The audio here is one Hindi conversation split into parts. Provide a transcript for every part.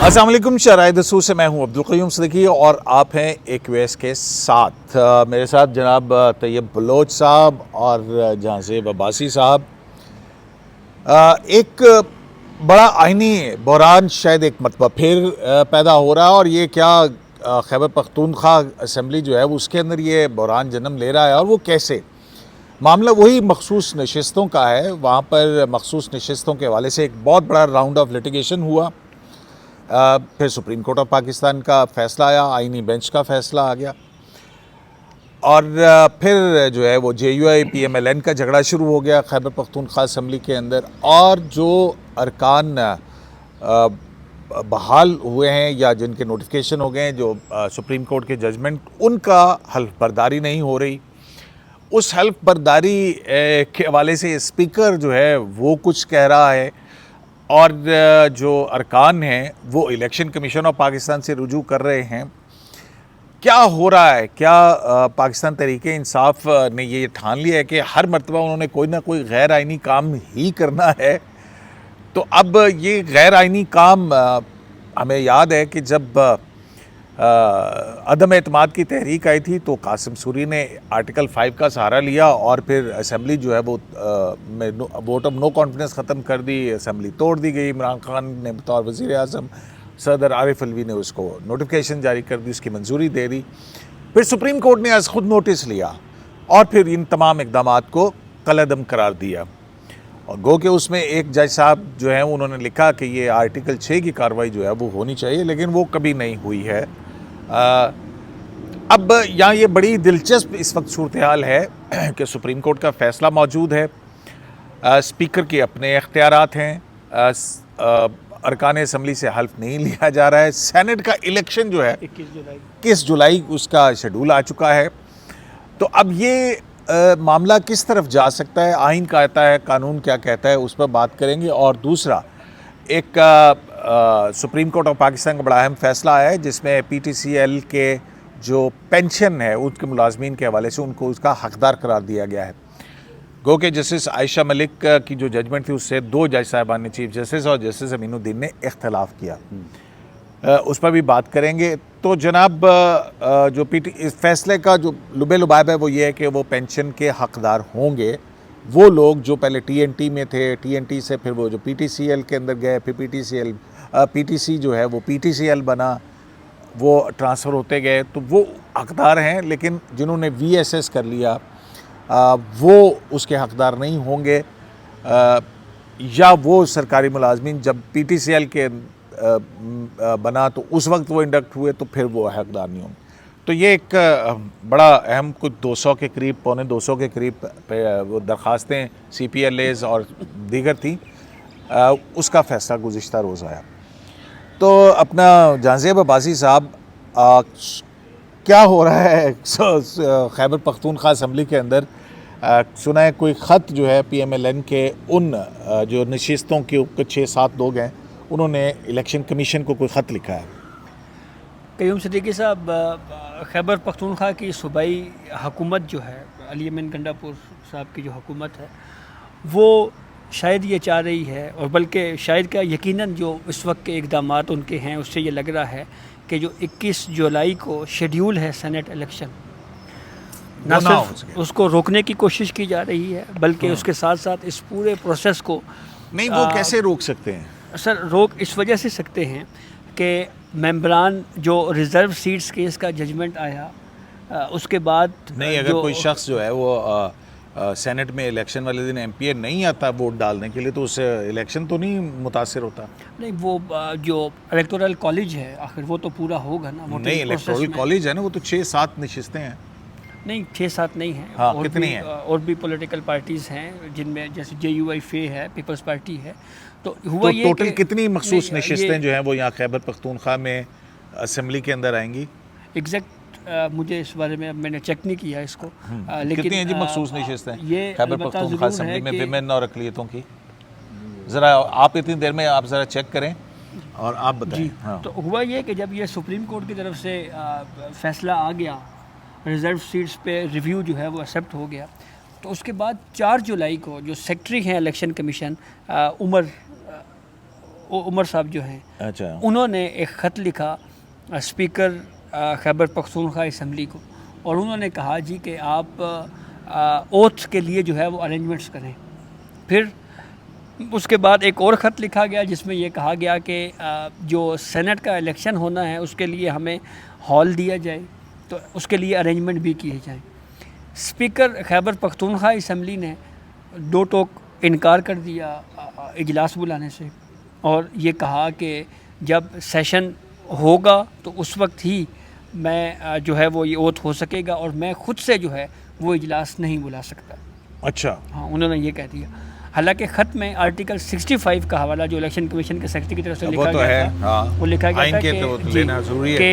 अस्सलाम वालेकुम, शराय दसूर से मैं हूं अब्दुल क़य्यूम सिद्दीकी और आप हैं एक्वेस के साथ। मेरे साथ जनाब तैयब बलोच साहब और जहांज़ेब अब्बासी साहब। एक बड़ा आइनी बहरान शायद एक मरतबा फिर पैदा हो रहा है और ये क्या खैबर पख्तूनख्वा असम्बली जो है उसके अंदर ये बहरान जन्म ले रहा है। और वो कैसे? मामला वही मखसूस नशिस्तों का है। वहाँ पर मखसूस नशिस्तों के हवाले से एक बहुत बड़ा राउंड ऑफ लिटिगेशन हुआ। फिर सुप्रीम कोर्ट ऑफ पाकिस्तान का फ़ैसला आया, आइनी बेंच का फ़ैसला आ गया और फिर जो है वो JUI PMLN का झगड़ा शुरू हो गया खैबर पख्तूनख्वा असम्बली के अंदर। और जो अरकान बहाल हुए हैं या जिनके नोटिफिकेशन हो गए हैं, जो सुप्रीम कोर्ट के जजमेंट, उनका हल्फ बर्दारी नहीं हो रही। उस हल्फ बर्दारी के हवाले से स्पीकर जो है वो कुछ कह रहा है और जो अरकान हैं वो इलेक्शन कमीशन ऑफ पाकिस्तान से रुजू कर रहे हैं। क्या हो रहा है? क्या पाकिस्तान तहरीक इंसाफ ने ये ठान लिया है कि हर मरतबा उन्होंने कोई ना कोई गैर आइनी काम ही करना है? तो अब ये गैर आइनी काम हमें याद है कि जब अदम एतमाद की तहरीक आई थी तो कासिम सूरी ने आर्टिकल 5 का सहारा लिया और फिर असम्बली जो है वो वोट ऑफ नो कॉन्फिडेंस ख़त्म कर दी, असम्बली तोड़ दी गई। इमरान खान ने बतौर वज़ीर आज़म, सदर आरिफ अलवी ने उसको नोटिफिकेशन जारी कर दी, उसकी मंजूरी दे दी। फिर सुप्रीम कोर्ट ने आज खुद नोटिस लिया और फिर इन तमाम इक़दामात को कलअदम करार दिया। और गो के उसमें एक जज साहब जो हैं उन्होंने लिखा कि ये आर्टिकल 6 की कार्रवाई जो है वो होनी चाहिए, लेकिन वो कभी नहीं हुई है। अब यहाँ ये बड़ी दिलचस्प इस वक्त सूरत हाल है कि सुप्रीम कोर्ट का फ़ैसला मौजूद है, स्पीकर के अपने इख्तियारात हैं, अरकान असम्बली से हल्फ नहीं लिया जा रहा है। सेनेट का इलेक्शन जो है 21 जुलाई उसका शेड्यूल आ चुका है। तो अब ये मामला किस तरफ जा सकता है, आइन कहता है, कानून क्या कहता है, उस पर बात करेंगे। और दूसरा, एक सुप्रीम कोर्ट ऑफ पाकिस्तान का बड़ा अहम फ़ैसला आया है जिसमें PTCL के जो पेंशन है उसके मुलाजमीन के हवाले से उनको उसका हकदार करार दिया गया है। गो के जस्टिस आयशा मलिक की जो जजमेंट थी उससे 2 जज साहिबान ने, चीफ जस्टिस और जस्टिस अमीनुद्दीन ने इख्तलाफ किया, उस पर भी बात करेंगे। तो जनाब जो इस फैसले का जो लुबे लुबाब है वो ये है कि वो पेंशन के हकदार होंगे वो लोग जो पहले TNT में थे, TNT से फिर वो जो PTCL के अंदर गए, फिर PTC जो है वो PTCL बना, वो ट्रांसफ़र होते गए, तो वो हकदार हैं। लेकिन जिन्होंने VSS कर लिया वो उसके हकदार नहीं होंगे, या वो सरकारी मुलाजमीन जब PTCL के बना तो उस वक्त वो इंडक्ट हुए तो फिर वो हकदार नहीं होंगे। तो ये एक बड़ा अहम, कुछ 200 के करीब, पौने 200 के करीब वो दरख्वास्तें CPLAs और दीगर थी, उसका फ़ैसला गुज़िश्ता रोज़ आया। तो अपना जहांज़ेब अब्बासी साहब, क्या हो रहा है खैबर पख्तूनख्वा असम्बली के अंदर? सुना है कोई ख़त जो है PMLN के उन जो नशिस्तों के 6-7 लोग हैं उन्होंने इलेक्शन कमीशन को कोई ख़त लिखा है। क़य्यूम सिद्दीकी साहब, खैबर पख्तूनख्वा की सूबाई हुकूमत जो है, अली अमीन गंडापुर साहब की जो हुकूमत है, वो शायद ये चाह रही है, और बल्कि शायद क्या यकीनन जो इस वक्त के इक़दामात उनके हैं उससे ये लग रहा है कि जो 21 जुलाई को शेड्यूल है सेनेट इलेक्शन, ना सिर्फ उसको रोकने की कोशिश की जा रही है बल्कि उसके साथ साथ इस पूरे प्रोसेस को नहीं, वो कैसे रोक सकते हैं? सर, रोक इस वजह से सकते हैं कि मेंबरान जो रिज़र्व सीट्स केस का जजमेंट आया उसके बाद नहीं, अगर कोई शख्स जो है वो सेनेट में इलेक्शन वाले दिन MPA नहीं आता वोट डालने के लिए तो उससे इलेक्शन तो नहीं मुतासिर होता? नहीं, वो जो इलेक्टोरल कॉलेज है आखिर वो तो पूरा होगा ना। नहीं, इलेक्टोरल कॉलेज है ना, वो तो 6-7 नशिस्तें हैं। नहीं, 6-7 नहीं हैं। हाँ, कितनी हैं? और भी पॉलिटिकल पार्टीज़ हैं जिनमें जैसे JUI FE है, पीपल्स पार्टी है। तो हुआ ये टोटल कितनी मखसूस नशिस्तें जो हैं वो यहाँ खैबर पख्तूनख्वा में असम्बली के अंदर आएंगी? एग्जैक्ट मुझे इस बारे में अब मैंने चेक नहीं किया इसको, लेकिन कितनी हैं जी मखसूस नशिस्तें ये खैबर पख्तूनख्वा असम्बली में विमेन और अक़लियतों की? ज़रा आप इतनी देर में आप ज़रा चेक करें और आप बताएं। हाँ। तो हुआ ये कि जब ये सुप्रीम कोर्ट की तरफ से फ़ैसला आ गया, रिज़र्व सीट्स पे रिव्यू जो है वो एक्सेप्ट हो गया, तो उसके बाद 4 जुलाई को जो सेक्रेटरी हैं इलेक्शन कमीशन उमर साहब जो हैं, अच्छा, उन्होंने एक ख़त लिखा स्पीकर खैबर पख्तूनख्वा असम्बली को, और उन्होंने कहा जी कि आप ओथ के लिए जो है वो अरेंजमेंट्स करें। फिर उसके बाद एक और ख़त लिखा गया जिसमें ये कहा गया कि जो सेनेट का इलेक्शन होना है उसके लिए हमें हॉल दिया जाए, तो उसके लिए अरेंजमेंट भी किए जाएं। स्पीकर खैबर पख्तूनख्वा असम्बली ने दो टोक इनकार कर दिया इजलास बुलाने से, और ये कहा कि जब सेशन होगा तो उस वक्त ही मैं जो है वो ये ओथ हो सकेगा, और मैं ख़ुद से जो है वो इजलास नहीं बुला सकता। अच्छा, हाँ, उन्होंने ये कह दिया। हालांकि ख़त में आर्टिकल 65 का हवाला जो इलेक्शन कमीशन के सेक्रेटरी की तरफ से लिखा गया था, हाँ, वो लिखा गया आइन था के कि तो जी, लेना ज़रूरी है कि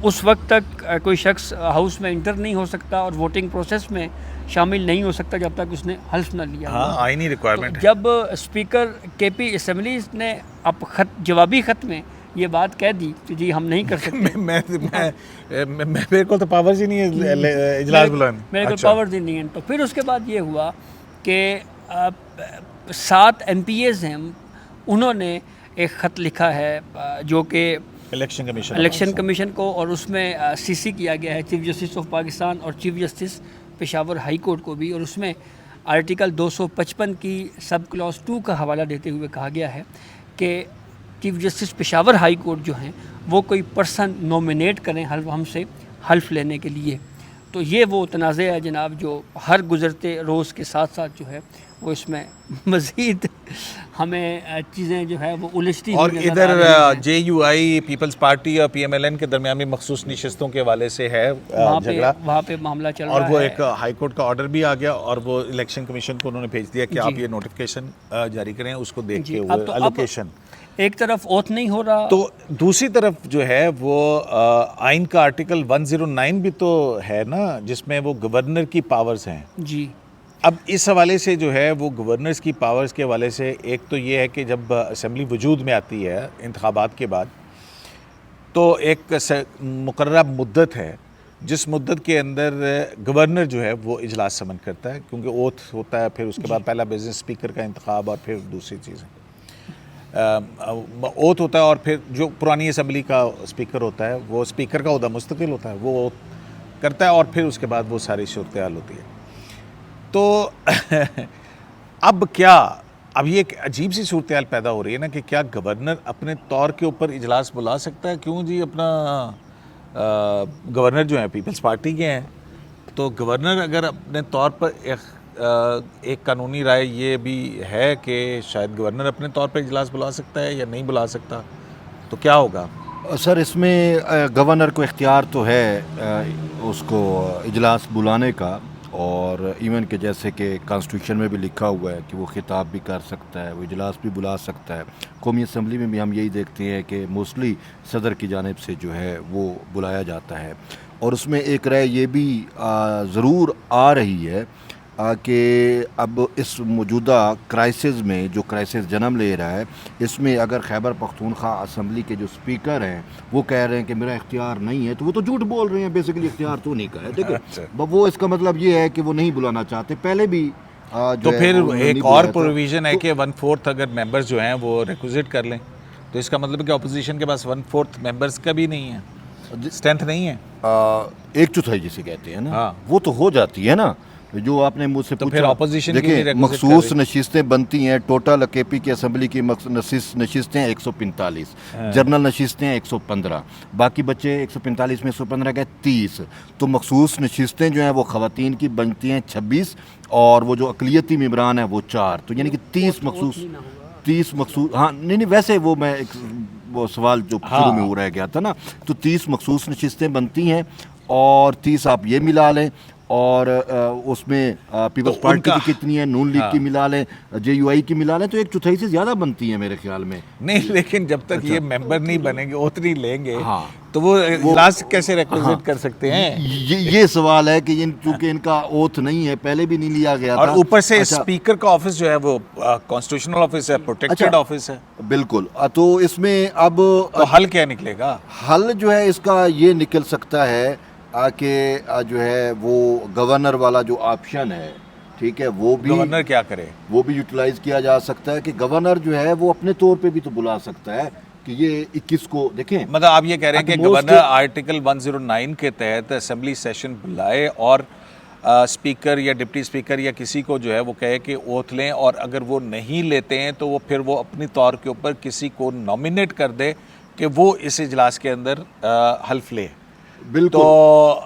उस वक्त तक कोई शख्स हाउस में इंटर नहीं हो सकता और वोटिंग प्रोसेस में शामिल नहीं हो सकता जब तक उसने हल्फ न लिया। हाँ, आइनी रिक्वायरमेंट तो जब स्पीकर केपी असम्बली ने अब जवाबी ख़त में ये बात कह दी कि जी हम नहीं कर सकते, मेरे को तो पावर्स ही नहीं है इजलास बुलाने, मेरे को पावर्स ही नहीं है। तो फिर उसके बाद ये हुआ कि 7 MPAs हैं, उन्होंने एक ख़त लिखा है जो कि इलेक्शन कमीशन को, और उसमें CC किया गया है चीफ जस्टिस ऑफ पाकिस्तान और chief justice Peshawar high court को भी, और उसमें आर्टिकल 255 की सब क्लॉज 2 का हवाला देते हुए कहा गया है कि chief justice Peshawar high court जो हैं वो कोई पर्सन नॉमिनेट करें हमसे हल्फ लेने के लिए। तो ये वो तनाज़ है जनाब जो हर गुज़रते रोज़ के साथ साथ जो है वो इसमें मज़ीद हमें चीज़ें जो है वो उलझती और हुई नज़र इधर आ रही हैं। JUI पीपल्स पार्टी और PMLN के दरमियान भी मखसूस नशिस्तों के हवाले से है झगड़ा, वहाँ पे मामला चल और रहा वो है। एक हाई कोर्ट का ऑर्डर भी आ गया और वो इलेक्शन कमीशन को उन्होंने भेज दिया कि आप जी। ये नोटिफिकेशन जारी करें, उसको देखते जी, हुए एलोकेशन। एक तरफ ओथ नहीं हो रहा, तो दूसरी तरफ जो है वो आइन का आर्टिकल 109 भी तो है ना, जिसमें वो गवर्नर की पावर्स हैं। जी अब इस हवाले से जो है वो गवर्नर्स की पावर्स के हवाले से एक तो ये है कि जब असेंबली वजूद में आती है इंतखाबात के बाद, तो एक मुकर्ररा मुद्दत है जिस मुद्दत के अंदर गवर्नर जो है वो इजलास समन करता है, क्योंकि ओथ होता है, फिर उसके बाद पहला बिजनेस स्पीकर का इंतखाब और फिर दूसरी चीज़ें ओथ होता है, और फिर जो पुरानी असम्बली का स्पीकर होता है वो स्पीकर का ओहदा मुस्तकिल होता है, वो ओथ करता है और फिर उसके बाद वो सारी सूरत हाल होती है। तो अब क्या, अब ये एक अजीब सी सूरत हाल पैदा हो रही है ना कि क्या गवर्नर अपने तौर के ऊपर इजलास बुला सकता है? क्यों जी, अपना गवर्नर जो है पीपल्स पार्टी के हैं, तो गवर्नर अगर अपने तौर पर एक कानूनी राय ये भी है कि शायद गवर्नर अपने तौर पर इजलास बुला सकता है या नहीं बुला सकता, तो क्या होगा? सर, इसमें गवर्नर को इख्तियार तो है उसको इजलास बुलाने का, और इवन के जैसे कि कॉन्स्टिट्यूशन में भी लिखा हुआ है कि वो खिताब भी कर सकता है, वो इजलास भी बुला सकता है। कौमी असम्बली में भी हम यही देखते हैं कि मोस्टली सदर की जानिब से जो है वो बुलाया जाता है। और उसमें एक राय ये भी ज़रूर आ रही है कि अब इस मौजूदा क्राइसिस में, जो क्राइसिस जन्म ले रहा है, इसमें अगर खैबर पख्तूनख्वा असम्बली के जो स्पीकर हैं वो कह रहे हैं कि मेरा इख्तियार नहीं है, तो वो तो झूठ बोल रहे हैं, बेसिकली इख्तियार तो नहीं का है। देखिए, वो इसका मतलब ये है कि वो नहीं बुलाना चाहते, पहले भी तो फिर एक और प्रोविज़न है कि 1/4 अगर मेंबर्स जो हैं वो रिक्विजिट कर लें, तो इसका मतलब है कि अपोजिशन के पास 1/4 मेंबर्स का भी नहीं है, स्ट्रेंथ नहीं है, 1/4 जिसे कहते हैं ना, हाँ। वो तो हो जाती है ना। जो आपने मुझसे तो पूछा, फिर ऑपोजिशन देखिए मखसूस नशिस्तें बनती हैं, टोटल केपी की असम्बली की नशिस्तें 145, जनरल नशिस्तें 115, बाकी बच्चे 145 में 115 के 30, तो मखसूस नशिस्तें जो हैं वो ख़वातीन की बनती हैं 26, और वो जो अक़लियती मेंबरान है वो 4, तो यानी कि 30 मखसूस, हाँ नहीं वैसे वो मैं वो सवाल जो शुरू में हो रह गया था ना, तो 30 मखसूस नशिस्तें बनती हैं, और 30 आप ये मिला लें, और उसमें पीपल्स पार्टी की कितनी है, नून लीग की मिला लें, JUI की मिला लें, तो 1/4 से ज़्यादा बनती है मेरे ख्याल में। नहीं, लेकिन जब तक ये मेंबर नहीं बनेंगे, ओथ नहीं लेंगे, तो वो इजलास कैसे रिक्विजिट कर सकते हैं? ये सवाल है कि चूंकि इनका ओथ नहीं है, पहले भी नहीं लिया गया और था, ऊपर से स्पीकर का ऑफिस जो है वो कॉन्स्टिट्यूशनल ऑफिस है, प्रोटेक्टेड ऑफिस है। बिल्कुल, तो इसमें अब तो हल क्या निकलेगा? हल जो है इसका ये निकल सकता है कि जो है वो गवर्नर वाला जो ऑप्शन है ठीक है, वो भी गवर्नर क्या करे? वो भी यूटिलाइज किया जा सकता है कि गवर्नर जो है वो अपने तौर पे भी तो बुला सकता है कि ये 21 को देखें। मतलब आप ये कह रहे हैं कि At most- गवर्नर आर्टिकल 109 के तहत असेंबली सेशन बुलाए और स्पीकर या डिप्टी स्पीकर या किसी को जो है वो कहे कि ओथ लें, और अगर वो नहीं लेते हैं तो वो फिर वो अपनी तौर के ऊपर किसी को नॉमिनेट कर दे कि वो इस इजलास के अंदर हल्फ ले। बिल्कुल। तो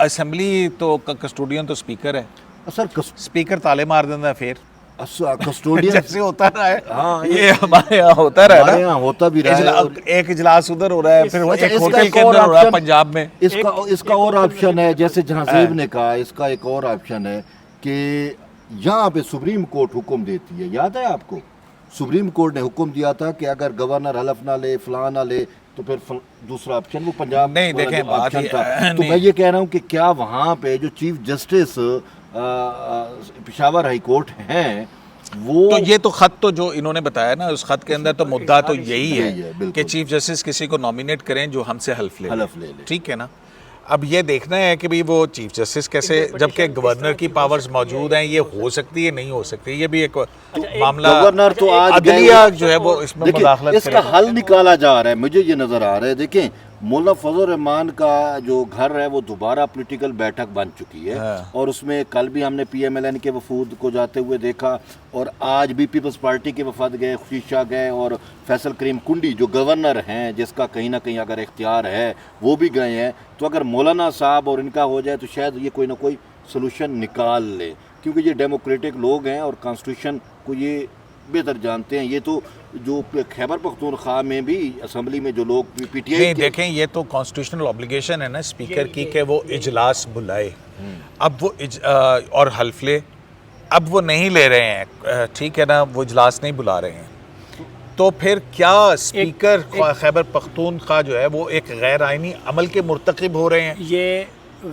असेंबली तो कस्टोडियन तो स्पीकर है, सर स्पीकर ताले मार देता है फिर कस्टोडियन जैसे होता रहा है। हाँ, ये हमारे यहाँ होता रहा हमारे है यहाँ होता भी रहा है। एक इजलास उधर हो रहा है, फिर अच्छा, एक इसका होटल एक के और अंदर हो रहा है option- पंजाब में। इसका और ऑप्शन है, जैसे जहांजेब ने कहा, इसका एक और ऑप्शन है कि यहाँ पे सुप्रीम कोर्ट हुक्म देती है। याद है आपको, सुप्रीम कोर्ट ने हुक्म दिया था कि अगर गवर्नर हलफ ना ले, फलां ना ले, तो फिर दूसरा ऑप्शन वो पंजाब नहीं, वाला देखें, जो बात ऑप्शन ये- था। तो नहीं। मैं ये कह रहा हूँ कि क्या वहाँ पे जो chief justice Peshawar high court हैं वो तो ये तो खत तो जो इन्होंने बताया ना, उस खत के अंदर तो मुद्दा तो यही यही है, है बिल्कुल। कि चीफ जस्टिस किसी को नॉमिनेट करें जो हमसे हल्फ ले हलफ ले ले। ठीक है ना। अब ये देखना है कि भाई वो चीफ जस्टिस कैसे, जबकि गवर्नर की पावर्स मौजूद हैं, ये हो सकती है नहीं हो सकती, ये भी एक मामला गवर्नर तो आज अदलिया जो है वो इसमें देखिए, मुदाखलत इसका करेगा। हल निकाला जा रहा है, मुझे ये नजर आ रहा है। देखें, मौलाना फजल रहमान का जो घर है वो दोबारा पॉलिटिकल बैठक बन चुकी है। हाँ। और उसमें कल भी हमने PMLN के वफूद को जाते हुए देखा, और आज भी पीपल्स पार्टी के वफद गए, खुशी शाह गए, और फैसल करीम कुंडी जो गवर्नर हैं, जिसका कहीं ना कहीं अगर इख्तियार है, वो भी गए हैं। तो अगर मौलाना साहब और इनका हो जाए तो शायद ये कोई ना कोई सोल्यूशन निकाल ले, क्योंकि ये डेमोक्रेटिक लोग हैं और कॉन्स्टिट्यूशन को ये बेहतर जानते हैं। ये तो जो खैबर पख्तूनख्वा में भी असेंबली में जो लोग PTI नहीं, देखें, ये तो कॉन्स्टिट्यूशनल ऑब्लिगेशन है ना स्पीकर की कि वो इजलास बुलाए। अब वो और हल्फ ले, अब वो नहीं ले रहे हैं, ठीक है ना, वो इजलास नहीं बुला रहे हैं, तो फिर क्या स्पीकर खैबर पख्तूनख्वा जो है वो एक गैर आइनी अमल के मुर्तकिब हो रहे हैं? ये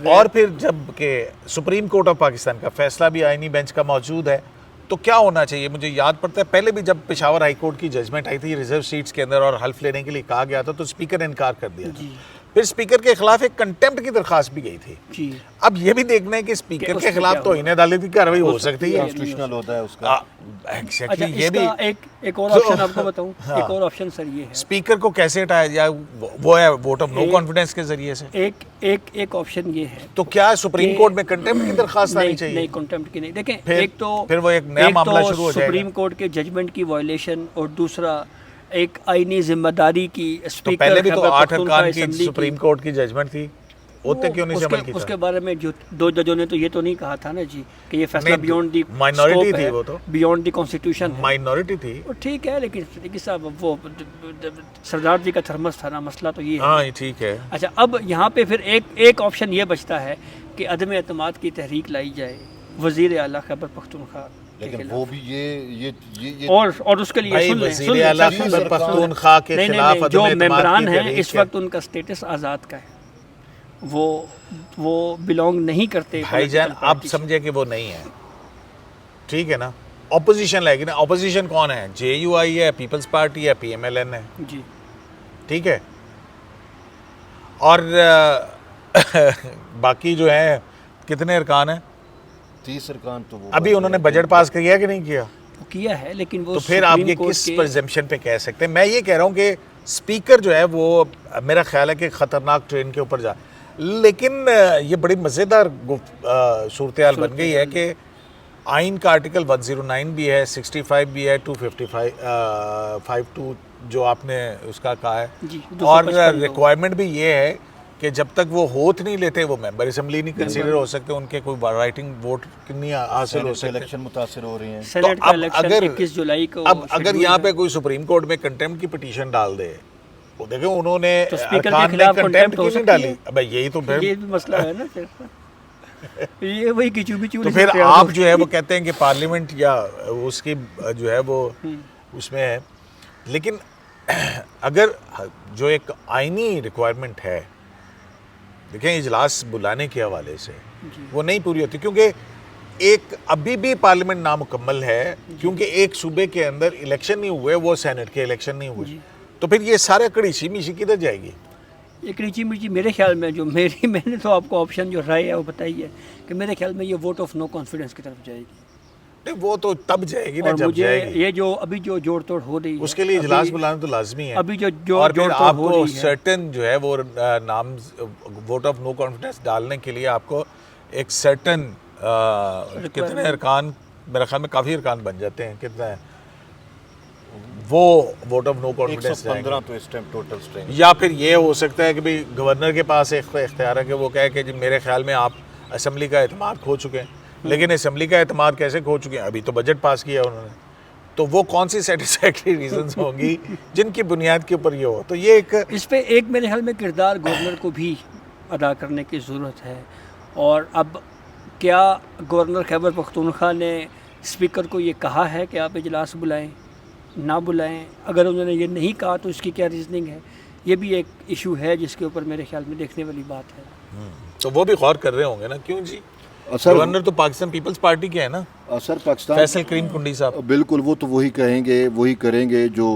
और फिर जब के सुप्रीम कोर्ट ऑफ पाकिस्तान का फैसला भी आइनी बेंच का मौजूद है, तो क्या होना चाहिए? मुझे याद पड़ता है पहले भी जब पेशावर हाई कोर्ट की जजमेंट आई थी रिजर्व सीट्स के अंदर और हल्फ लेने के लिए कहा गया था, तो स्पीकर ने इनकार कर दिया था। फिर स्पीकर के खिलाफ एक कंटेम्प्ट की दरखास्त भी गई थी। जी। अब ये भी देखना है कि स्पीकर के उसमें खिलाफ क्या तो होगा? इन्हें अदालती कार्रवाई हो सकती है। कॉन्स्टिट्यूशनल होता है उसका। अच्छा, एग्जैक्टली, ये भी इसका एक और तो- ऑप्शन आपको बताऊं। हाँ। एक और ऑप्शन सर ये है, स्पीकर को कैसे हटाया जाए, वो है वोट ऑफ नो एक- कॉन्फिडेंस के जरिए से। एक ऑप्शन ये है। तो क्या सुप्रीम ये- कोर्ट में कंटेम्प्ट की दरखास्त आनी नहीं, चाहिए? नहीं, कंटेम्प्ट की नहीं। देखें, फिर- एक तो फिर वो एक नया मामला शुरू हो जाएगा। सुप्रीम कोर्ट के जजमेंट की वायलेशन, और दूसरा एक आईनी जिम्मेदारी की तो स्पीकर पहले भी तो खैबर 8 पख्तूनख्वा अरकान की असेंबली सुप्रीम कोर्ट की जजमेंट थी, होते क्यों नहीं से अमल की था? उसके बारे में जो 2 जजों ने तो ये तो नहीं कहा था ना जी कि ये फैसला नहीं, बियॉन्ड दी minority थी वो तो। बियॉन्ड दी कॉन्स्टिट्यूशन है। माइनॉरिटी थी। वो ठीक है, लेकिन साहब वो सरदार जी का थर्मस था ना, मसला तो ये है। हाँ, ये ठीक है। अच्छा, अब यहाँ पे फिर एक ऑप्शन ये बचता है कि अदम एतमाद की तहरीक लाई जाए वज़ीर आला खैबर पख्तूनख्वा के लेकिन खिलाफ। वो भी ये और उसके लिए भाई सुन लें, वज़ीर सुन लें, आला सुन लें, खैबर सुन लें। पख्तूनख्वा के नहीं, खिलाफ नहीं, जो अदम एतमाद मेंबरान की हैं तहरीक इस है। वक्त उनका स्टेटस आज़ाद का है, वो बिलोंग नहीं करते भाईजान, political आप party से। समझे कि वो नहीं है, ठीक है ना। ऑपोजिशन लाएगी ना, ऑपोजिशन कौन है? JUI है, पीपल्स पार्टी है, PMLN है, जी। ठीक है। और बाकी जो है कितने अरकान हैं? 30 अरकान तो वो अभी उन्होंने बजट पास किया है कि नहीं किया? वो किया है, लेकिन वो तो फिर आप सुप्रीम ये कोर्ट किस के- प्रिजम्पशन पे कह सकते हैं? मैं ये कह रहा हूँ कि स्पीकर जो है वो मेरा ख्याल है कि ख़तरनाक ट्रेन के ऊपर जा, लेकिन ये बड़ी मज़ेदार सूरत हाल बन गई है कि आइन का आर्टिकल 109 भी है, 65 भी है, 252 जो आपने उसका कहा है, जी, और 255 रिक्वायरमेंट भी ये है कि जब तक वो होत नहीं लेते वो मेंबर असेंबली नहीं कंसीडर हो सकते, उनके कोई राइटिंग वोट नहीं हासिल हो सकते। इलेक्शन मुतासिर हो रही हैं। सेनेट का अब इलेक्शन अगर- 21 जुलाई को अब अगर schedule यहाँ है। पे कोई सुप्रीम कोर्ट में कंटेम्प्ट की पिटीशन डाल दे, वो देखें उन्होंने तो स्पीकर के अरकान ने खिलाफ कंटेम्प्ट contempt हो क्यों नहीं सकती डाली? है? अबे यही तो फिर ये भी मसला है ना फिर ये वही किचू बिचू तो फिर आप जो है वो कहते हैं कि पार्लियामेंट या उसकी जो है वो उसमें है, लेकिन अगर जो एक आईनी रिक्वायरमेंट है, देखें इजलास बुलाने के हवाले से वो नहीं पूरी होती, क्योंकि एक अभी भी पार्लियामेंट नामुकम्मल है, क्योंकि एक सूबे के अंदर इलेक्शन नहीं हुए, वो सेनेट के इलेक्शन नहीं हुए, तो फिर ये सारे कड़ीसी मीशी किधर जाएगी? ये नीची मिर्ची मेरे ख्याल में जो मैंने तो आपको ऑप्शन जो राय है वो बताई है कि मेरे ख्याल में ये वोट ऑफ नो कॉन्फिडेंस की तरफ जाएगी। नहीं, वो तो तब जाएगी ना और जब मुझे जाएगी। ये जो अभी जो जोड़ तोड़ हो रही है उसके लिए इजलास अभी- बुलाना तो लाजमी है। अभी जो और जोड़ फिर तोड़ हो आपको रही है सर्टेन जो है वो नाम वोट ऑफ नो कॉन्फिडेंस डालने के लिए आपको एक सर्टेन कितने अरकान, मेरे ख्याल में काफ़ी अरकान बन जाते हैं, कितना है वो वोट ऑफ नो कॉन्फिडेंस 115 तो इस टाइम टोटल स्ट्रेंथ। या फिर ये हो सकता है कि भाई गवर्नर के पास एक इख्तियार है कि वो कहे कि जी मेरे ख्याल में आप असम्बली का एतमाद खो चुके हैं। लेकिन असम्बली का एतमाद कैसे खो चुके हैं? अभी तो बजट पास किया उन्होंने, तो वो कौन सी सेटिस्फैक्ट्री रीजंस होंगी जिनकी बुनियाद के ऊपर ये हो? तो ये एक इस पे एक मेरे ख्याल में किरदार गवर्नर को भी अदा करने की ज़रूरत है। और अब क्या गवर्नर खैबर पख्तूनख्वा ने स्पीकर को ये कहा है कि आप इजलास बुलाएं, ना बुलाएं? अगर उन्होंने ये नहीं कहा तो इसकी क्या रीजनिंग है? ये भी एक इशू है जिसके ऊपर मेरे ख्याल में देखने वाली बात है। तो वो भी गौर कर रहे होंगे ना, क्यों जी? सर गवर्नर तो पाकिस्तान पीपल्स पार्टी के है ना, सर पाकिस्तान फैसल करीम कुंडी साहब। बिल्कुल, वो तो वही कहेंगे, वही करेंगे जो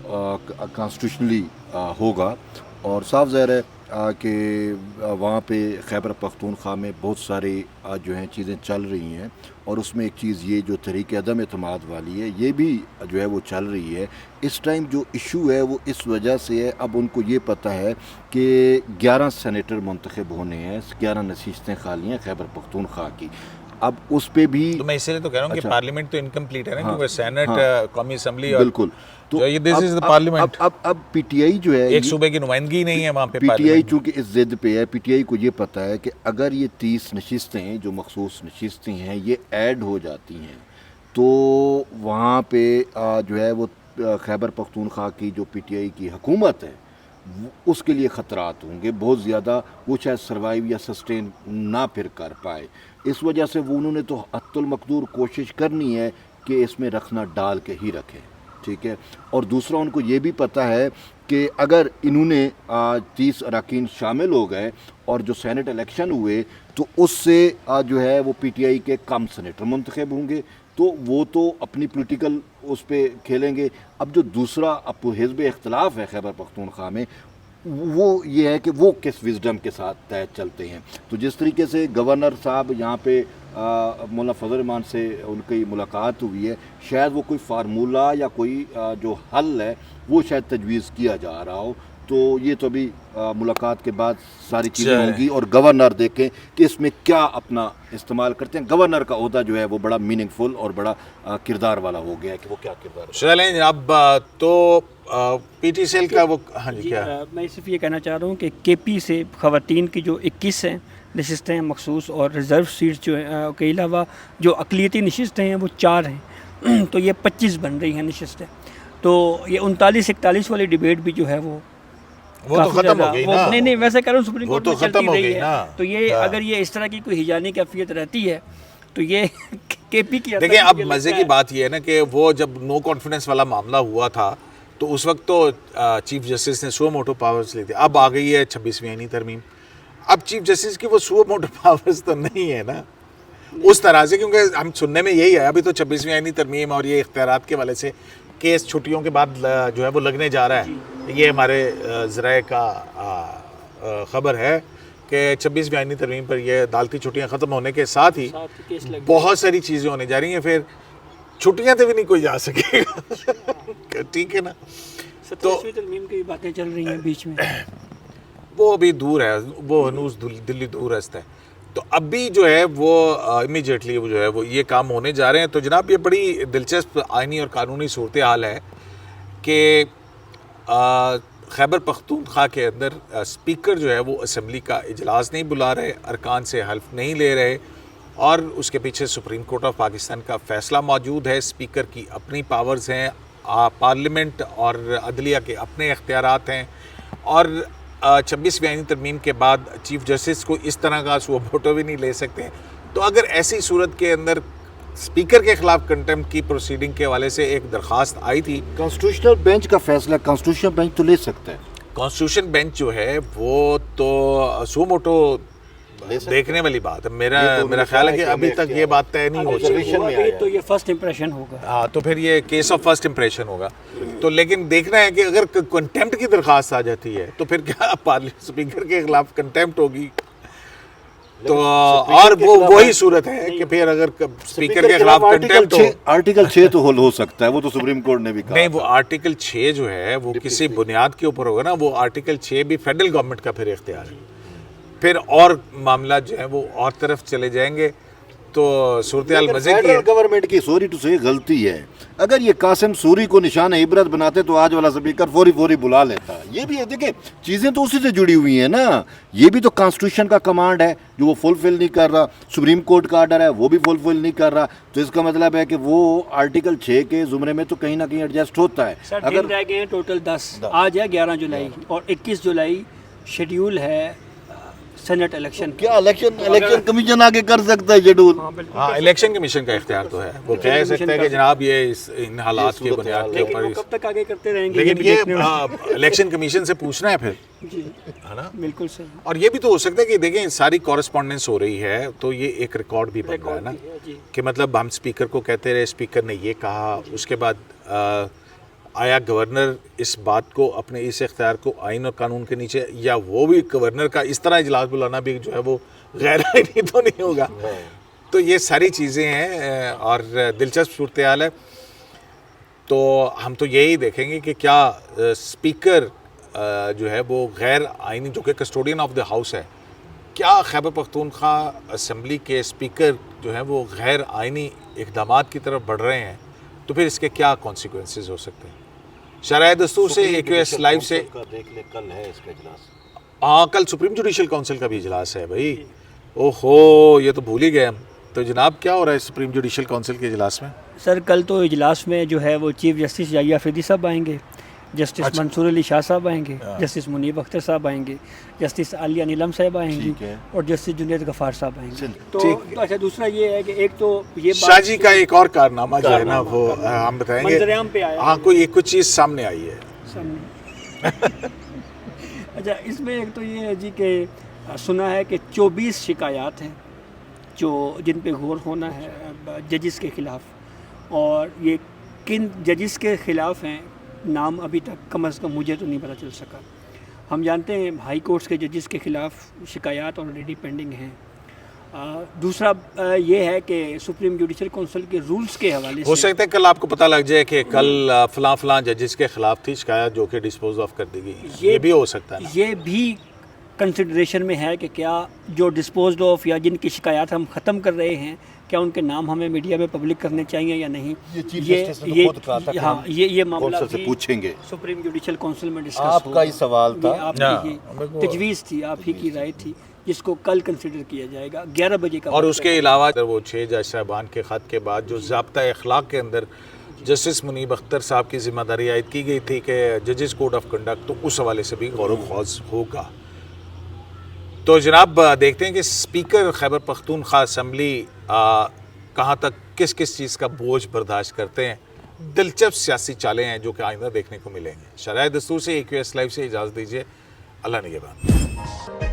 कॉन्स्टिट्यूशनली होगा। और साफ ज़ाहिर है कि वहाँ पे खैबर पख्तूनख्वा में बहुत सारी जो हैं चीज़ें चल रही हैं, और उसमें एक चीज़ ये जो तरीक़े अदम एतमाद वाली है ये भी जो है वो चल रही है। इस टाइम जो इशू है वो इस वजह से है, अब उनको ये पता है कि 11 सेनेटर मुंतखब होने हैं, 11 नशीस्तें खाली हैं खैबर पख्तूनख्वा की। अब उस पे भी तो मैं इसलिए तो कह रहा हूँ कि अच्छा। पार्लियामेंट तो इनकम्प्लीट है ना, हाँ, क्योंकि सेनेट, हाँ, कौमी असम्बली और बिल्कुल। जो ये दिस इज द अब पार्लियामेंट, अब पीटीआई जो है एक सूबे की नुमाइंदगी नहीं है वहाँ पे पीटीआई पार्लियामेंट में। चूँकि इस ज़िद पे है, पीटीआई को ये पता है कि अगर ये 30 नशिस्तें जो मखसूस नशिस्तें हैं ये ऐड हो जाती हैं तो वहाँ पे जो है वो खैबर पख्तूनख्वा की जो पीटीआई की हुकूमत है उसके लिए ख़तरात होंगे बहुत ज़्यादा। वो शायद सर्वाइव या सस्टेन ना फिर कर पाए। इस वजह से वो उन्होंने तो हत्तुल मकदूर कोशिश करनी है कि इसमें रखना डाल के ही रखें, ठीक है। और दूसरा उनको ये भी पता है कि अगर इन्होंने 30 अरकान शामिल हो गए और जो सेनेट इलेक्शन हुए तो उससे जो है वो पीटीआई के कम सेनेटर मुंतखब होंगे, तो वो तो अपनी पॉलिटिकल उस पर खेलेंगे। अब जो दूसरा अब हिज़्ब इख्तलाफ है खैबर पख्तूनख्वा में वो ये है कि वो किस विजडम के साथ तय चलते हैं। तो जिस तरीके से गवर्नर साहब यहाँ पे मौलाना फजल रहमान से उनकी मुलाकात हुई है, शायद वो कोई फार्मूला या कोई जो हल है वो शायद तजवीज़ किया जा रहा हो। तो ये तो अभी मुलाकात के बाद सारी चीज़ें होंगी और गवर्नर देखें कि इसमें क्या अपना इस्तेमाल करते हैं। गवर्नर का ओहदा जो है वो बड़ा मीनिंगफुल और बड़ा किरदार वाला हो गया है कि वो क्या किरदार है। चलें अब तो पीटी सेल का वो, हाँ जी, क्या मैं सिर्फ ये कहना चाह रहा हूँ कि केपी से ख़वातीन की जो 21 हैं नशिस्तें हैं मखसूस और रिज़र्व सीट्स जो हैं के अलावा जो अक़लियती नशिस्तें हैं वो 4 हैं तो ये 25 बन रही हैं नशिस्तें। तो ये 39-41 वाली डिबेट भी जो है वो तो काफ़ी खत्म ज़्यादा हो गई ना। नहीं वैसे कह रहा हूँ सुप्रीम वो कोर्ट तो में चलती खत्म हो रही गई है। ना। तो ये हाँ। अगर ये इस तरह की कोई हिजानी कैफियत रहती है तो ये केपी की देखिए, अब मज़े की बात यह है ना कि वो जब नो कॉन्फिडेंस वाला मामला हुआ था तो उस वक्त तो चीफ जस्टिस ने सो मोटो पावर्स ली थी। अब आ गई है 26वीं आईनी तरमीम। अब चीफ जस्टिस की वो सो मोटो पावर्स तो नहीं है ना उस तरह से, क्योंकि हम सुनने में यही है अभी तो 26वीं आईनी तरमीम और ये इख्तियारात के वाले से केस छुट्टियों के बाद जो है वो लगने जा रहा है। ये हमारे ज़राए का ख़बर है कि 26वीं आईनी तरमीम पर ये अदालती छुट्टियाँ ख़त्म होने के साथ ही बहुत सारी चीज़ें होने जा रही हैं, फिर छुट्टियाँ तो भी नहीं कोई जा सकेगा ठीक है ना। तो तरमीम की बातें चल रही हैं बीच में, वो अभी दूर है, वो हनूज दिल्ली दूर रास्ता है। तो अभी जो है वो इमीडिएटली वो जो है वो ये काम होने जा रहे हैं। तो जनाब ये बड़ी दिलचस्प आइनी और कानूनी सूरत हाल है कि खैबर पख्तूनख्वा के अंदर स्पीकर जो है वो असम्बली का इजलास नहीं बुला रहे, अरकान से हल्फ नहीं ले रहे, और उसके पीछे सुप्रीम कोर्ट ऑफ पाकिस्तान का फ़ैसला मौजूद है। स्पीकर की अपनी पावर्स हैं, पार्लियामेंट और अदलिया के अपने इख्तियारात हैं, और 26वीं आईनी तरमीम के बाद चीफ जस्टिस को इस तरह का सुओ मोटो भी नहीं ले सकते। तो अगर ऐसी सूरत के अंदर स्पीकर के खिलाफ कंटेम्प्ट की प्रोसीडिंग के हवाले से एक दरख्वास्त आई थी, कॉन्स्टिट्यूशनल बेंच का फैसला कॉन्स्टिट्यूशनल बेंच तो ले सकता है। कॉन्स्टिट्यूशन बेंच जो है वो तो सुओ मोटो देखने वाली बात है। मेरा ख्याल है कि अभी तक ये बात तय नहीं हो चुकी। अभी तो ये फर्स्ट इंप्रेशन होगा। हाँ, तो फिर ये केस ऑफ फर्स्ट इंप्रेशन होगा। तो लेकिन देखना है कि अगर कंटेम्प्ट की दरख्वास्त आ जाती है तो फिर क्या स्पीकर के खिलाफ कंटेम्प्ट होगी। तो और वो वही सूरत है कि फिर अगर स्पीकर के खिलाफ कंटेम्प्ट हो, आर्टिकल 6 तो हो सकता है, वो तो सुप्रीम कोर्ट ने भी कहा। नहीं, वो आर्टिकल 6 जो है वो किसी बुनियाद के ऊपर होगा ना। वो आर्टिकल 6 भी फेडरल गवर्नमेंट का फिर इख्तियार है। फिर और मामला जो है वो और तरफ चले जाएंगे। तो सूरत हाल मजे की है। गवर्नमेंट की सॉरी टू से गलती है। अगर ये कासिम सूरी को निशान इबरत बनाते तो आज वाला स्पीकर फौरी बुला लेता। ये भी है, देखिए चीज़ें तो उसी से जुड़ी हुई हैं ना। ये भी तो कॉन्स्टिट्यूशन का कमांड है जो वो फुलफिल नहीं कर रहा, सुप्रीम कोर्ट का आर्डर है वो भी फुलफिल नहीं कर रहा। तो इसका मतलब है कि वो आर्टिकल 6 के जुमरे में तो कहीं ना कहीं एडजस्ट होता है। सर दिन रह गए हैं टोटल 10। आज है 11 जुलाई और 21 जुलाई शेड्यूल है सेनेट इलेक्शन। क्या इलेक्शन कमीशन आगे कर सकता है शेड्यूल? हाँ, इलेक्शन कमीशन का इख्तियार तो है। वो कह सकते हैं कि जनाब ये इन हालात की बुनियाद के ऊपर। कब तक आगे करते रहेंगे? लेकिन ये इलेक्शन कमीशन से पूछना है फिर, जी है ना। बिल्कुल सही। और ये भी तो हो सकता है कि देखें सारी कॉरेस्पॉन्डेंस हो रही है तो ये एक रिकॉर्ड भी बन रहा है ना कि मतलब हम स्पीकर को कहते रहे, स्पीकर ने ये कहा, उसके बाद आया गवर्नर इस बात को अपने इस इख्तियार को आइन और कानून के नीचे, या वो भी गवर्नर का इस तरह इजलास बुलाना भी जो है वो गैर आइनी तो नहीं होगा। तो ये सारी चीज़ें हैं और दिलचस्प सूरत हाल है। तो हम तो यही देखेंगे कि क्या स्पीकर जो है वो गैर आइनी, जो कि कस्टोडियन ऑफ द हाउस है, क्या खैबर पख्तूनख्वा असम्बली के स्पीकर जो है वो गैर आइनी इक़दामात की तरफ बढ़ रहे हैं, तो फिर इसके क्या कॉन्सिक्वेंसेस हो सकते हैं। शरह दस्तूर से AQS लाइव से देख ले, कल है इसका इजलास। हाँ, कल सुप्रीम जुडिशल काउंसिल का भी इजलास है भाई। ओहो, ये तो भूल ही गए हम। तो जनाब क्या हो रहा है सुप्रीम जुडिशल काउंसिल के इजलास में? सर कल तो इजलास में जो है वो चीफ जस्टिस याहिया अफरीदी साहब आएंगे, जस्टिस मंसूर अली शाह साहब आएंगे, जस्टिस मुनीब अख्तर साहब आएंगे, जस्टिस आलिया नीलम साहब आएंगी और जस्टिस जुनैद गफ़ार साहब आएंगे। तो अच्छा, दूसरा ये है कि एक तो ये शाह जी का एक और कारनामा जो है ना वो हम बताएंगे। मंजरेआम पे आया। हाँ, कोई एक कुछ चीज़ सामने आई है सामने। अच्छा, इसमें एक तो ये है जी कि सुना है कि 24 शिकायत हैं जो जिन पे गौर होना है जजिस के ख़िलाफ़, और ये किन जजिस के ख़िलाफ़ हैं नाम अभी तक कम अज़ कम मुझे तो नहीं पता चल सका। हम जानते हैं हाई कोर्ट्स के जजिस के ख़िलाफ़ शिकायत ऑलरेडी पेंडिंग हैं। दूसरा ये है कि सुप्रीम जुडिशल काउंसिल के रूल्स के हवाले हो से सकता है कल आपको पता लग जाए कि कल फलां जजेस के खिलाफ थी शिकायत जो कि डिस्पोज ऑफ कर दी गई। ये भी हो सकता है ना? ये भी कंसिडरेशन में है कि क्या जो डिस्पोज ऑफ या जिनकी शिकायत हम ख़त्म कर रहे हैं क्या उनके नाम हमें मीडिया में पब्लिक करने चाहिए या नहीं। ये मामला से पूछेंगे। सुप्रीम जुडिशल काउंसिल में डिस्कस आपका ही सवाल था, आपकी तजवीज़ थी, आप ही की राय थी, जिसको कल कंसिडर किया जाएगा 11 बजे का। और उसके अलावा वो 6 जज साहबान के ख़त के बाद जो ज़ाब्ता अखलाक के अंदर जस्टिस मुनीब अख्तर साहब की ज़िम्मेदारी आयद की गई थी कि जजेस कोड ऑफ कंडक्ट, तो उस हवाले से भी गौर व खौज होगा। तो जनाब देखते हैं कि स्पीकर खैबर पख्तूनख्वा असम्बली कहाँ तक किस किस चीज़ का बोझ बर्दाश्त करते हैं। दिलचस्प सियासी चालें हैं जो कि आइंदा देखने को मिलेंगे। शरह दस्तूर से AQS लाइव से इजाज़त दीजिए। अल्लाह निगहबान।